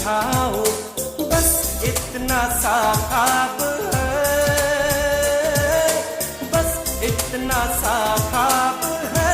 दिखाओ, बस इतना सा ख्वाब है, बस इतना सा ख्वाब है।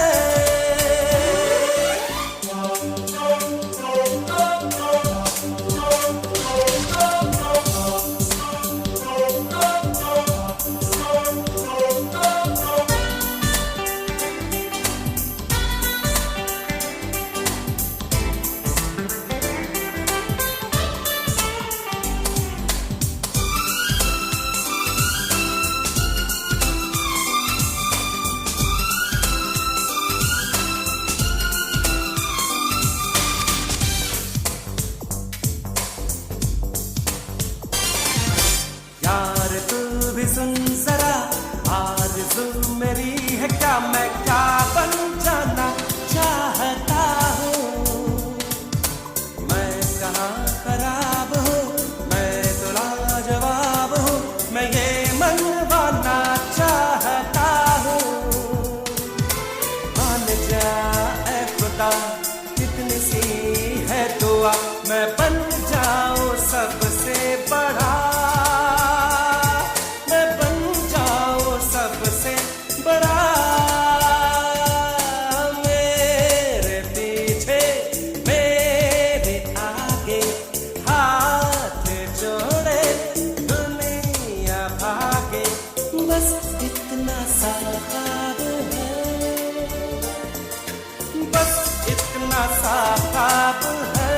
यार तू भी सुन जरा, आरज़ू मेरी है क्या, मैं क्या बन जाना चाहता हूँ। मैं कहाँ खराब हूँ, मैं तो लाजवाब हूँ, मैं ये मनवाना चाहता हूँ। मान जा ऐ खुदा, कितनी सी है दुआ, मैं बन जाऊँ सबसे बड़ा, बड़ा। मेरे पीछे मेरे आगे हाथ जोड़े दुनिया भागे, बस इतना सा ख्वाब है, बस इतना सा ख्वाब है।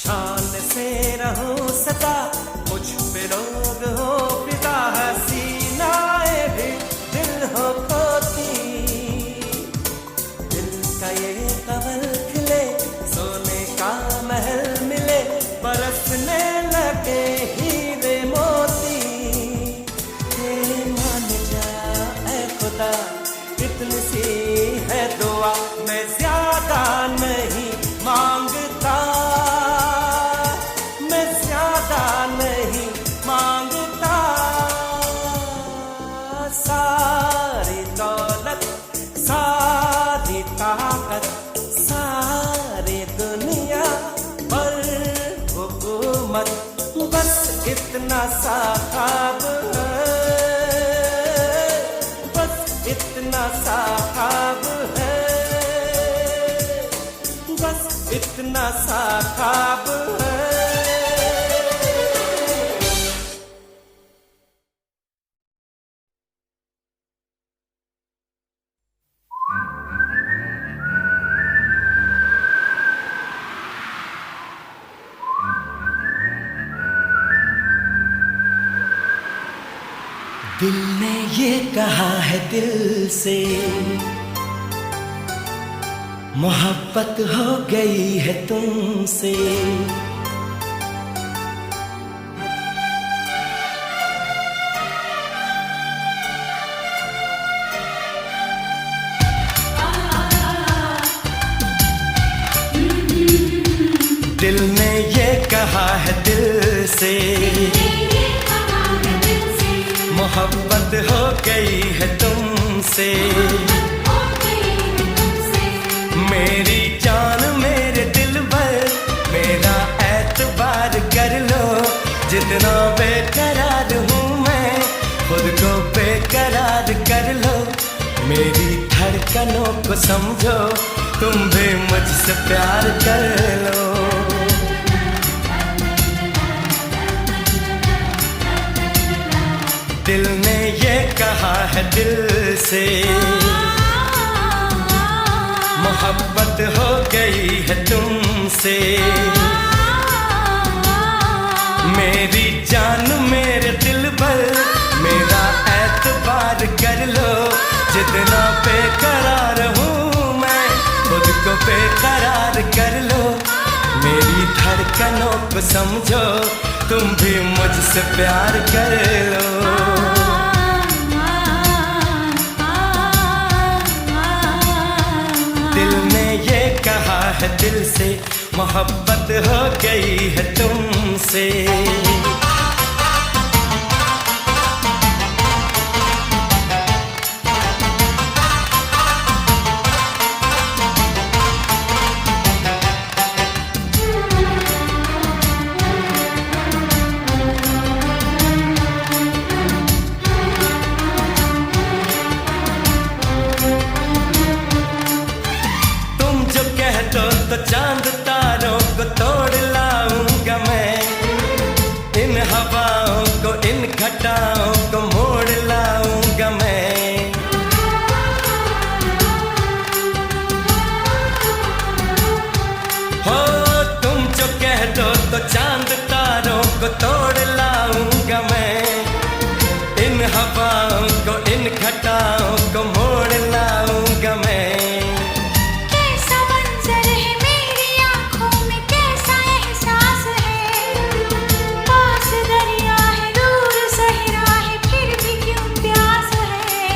शान से रहूं सदा, मुझ पे लोग हो फिदा, हसीनाए भी दिल हो खोती। दिल का ये कमल खिले, सोने का महल मिले, बरसने लगे हीरे मोती। ये मान जा ऐ खुदा, इतनी सी है दुआ, मैं ज्यादा नहीं मांगता, नहीं मांगता। सारी दौलत, सारी ताकत, सारी दुनिया पर हुकूमत, बस इतना सा ख्वाब है, बस इतना सा ख्वाब है, बस इतना सा ख्वाब है। दिल ने ये कहा है दिल से, मोहब्बत हो गई है तुमसे। दिल ने ये कहा है दिल से, मोहब्बत हो गई है तुमसे। मेरी जान मेरे दिल भर, मेरा एतबार कर लो, जितना बेकरार हूँ मैं, खुद को बेकरार कर लो। मेरी धड़कनों को समझो, तुम भी मुझसे प्यार कर लो। दिल ने ये कहा है दिल से, मोहब्बत हो गई है तुमसे। मेरी धड़कनों को समझो, तुम भी मुझसे प्यार कर लो। दिल ने ये कहा है दिल से, मोहब्बत हो गई है तुमसे। तो चांद तारों को तोड़ लाऊंगा मैं, इन हवाओं को इन घटाओं को मोड़ लाऊंगा मैं। हो तुम जो कह दो तो चांद तारों को तोड़ लाऊंगा मैं, इन हवाओं को इन घटाओं को मोड़ लाऊंगा मैं।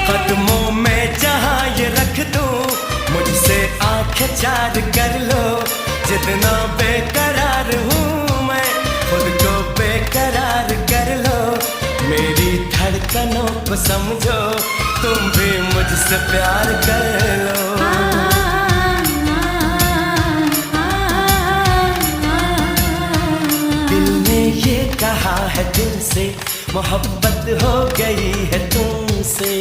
कदमों में जहाँ ये रख दूं, मुझसे आंखें चार कर लो। जितना बेकरार हूँ मैं, खुद को बेकरार कर लो। मेरी धड़कनों को समझो, तुम भी मुझसे प्यार कर लो। दिल ने ये कहा है दिल से, मोहब्बत हो गई है तुमसे।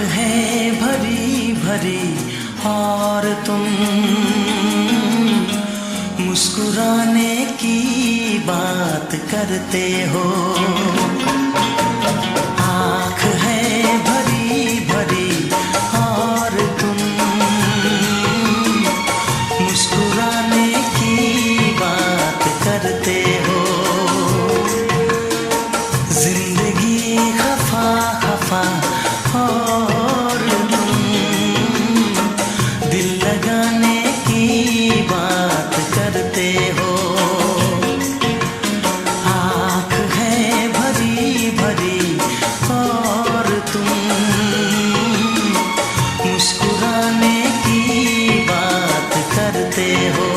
है भरी भरी और तुम मुस्कुराने की बात करते हो। आँख है भरी भरी और तुम मुस्कुराने की बात करते हो। जिंदगी खफा खफा और तुम दिल लगाने की बात करते हो। आँख है भरी भरी और तुम मुस्कुराने की बात करते हो।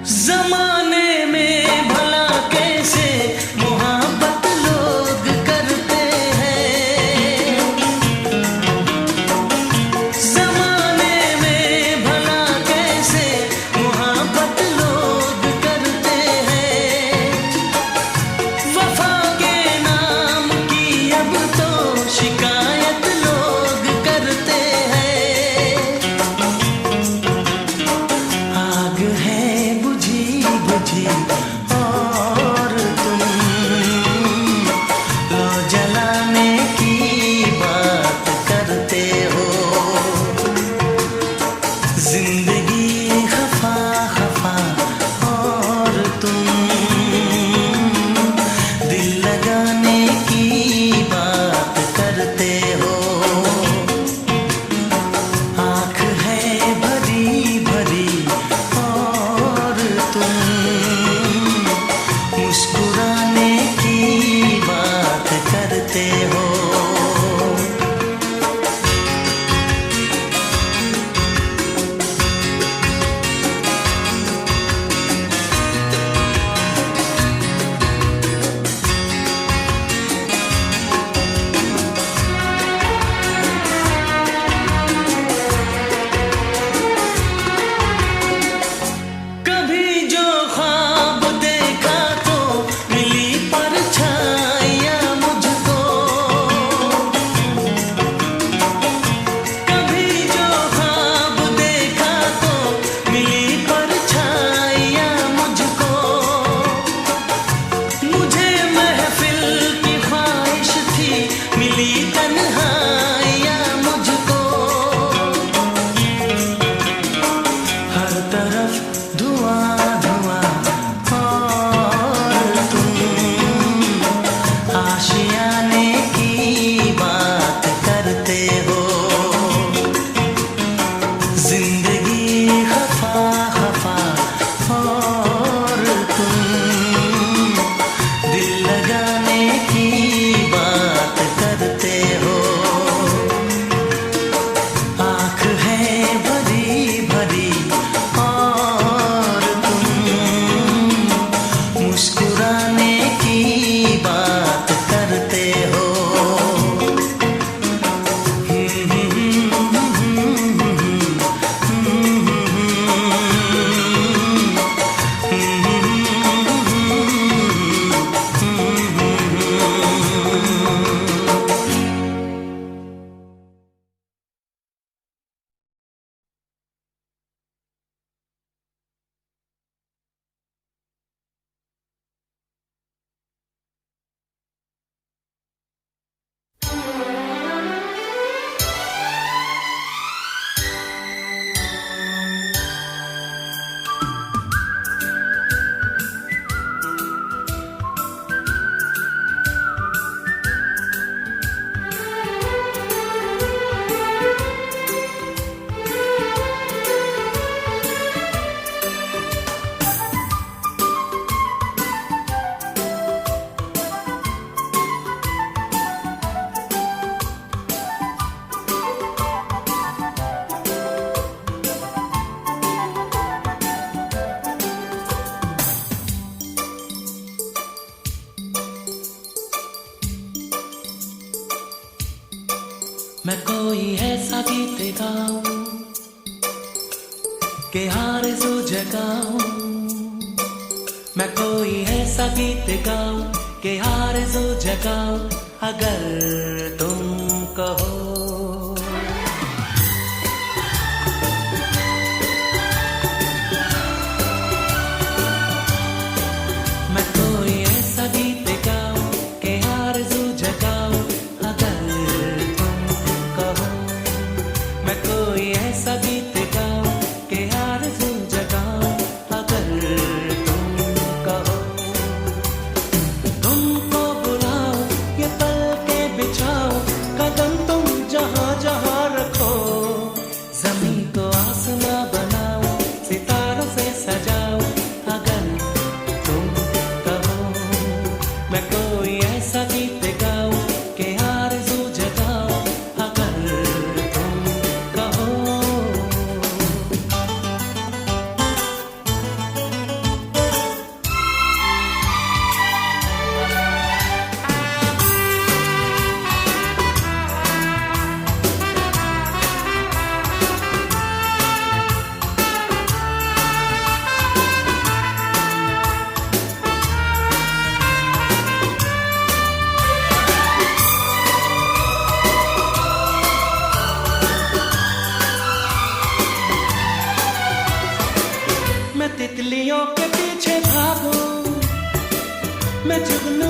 जमाने में भला कैसे मोहब्बत लोग करते हैं। जमाने में भला कैसे मोहब्बत लोग करते हैं। वफा के नाम की अब तो शिकायत लोग करते हैं। आग है बुझी और तुम लो जलाने की बात करते हो। जिंदगी खफा खफा और तुम दिल लगाने की बात करते तन्हाइयाँ मुझको, हर तरफ धुआं धुआं और तुम आशियाने की बात करते हो। जिंदगी खफा खफा और तुम दिल लगाने की बात करते हो। आँख है भरी भरी और तुम मुस्कुराने की बात करते हो। मैं कोई ऐसा गीत गाऊं कि आरज़ू जगाऊं। मैं कोई ऐसा गीत गाऊं कि आरज़ू जगाऊं। अगर तुम कहो मैं कोई ऐसा गीत गाऊं कि आरज़ू जगाऊं। अगर मैं कोई ऐसा गीत गाऊं कि आरज़ू जगाऊं। अगर तुम कहो तुमको बुलाओ, ये पल के बिछाओ, कदम तुम जहां जहां रखो। ज़मीं को आसमां बनाओ, सितारों से सजाओ। अगर तुम कहो मैं कोई ऐसा गीत गाऊं कि आरज़ू जगाऊं। अगर मैं तितलियों के पीछे भागूं, मैं जुगनू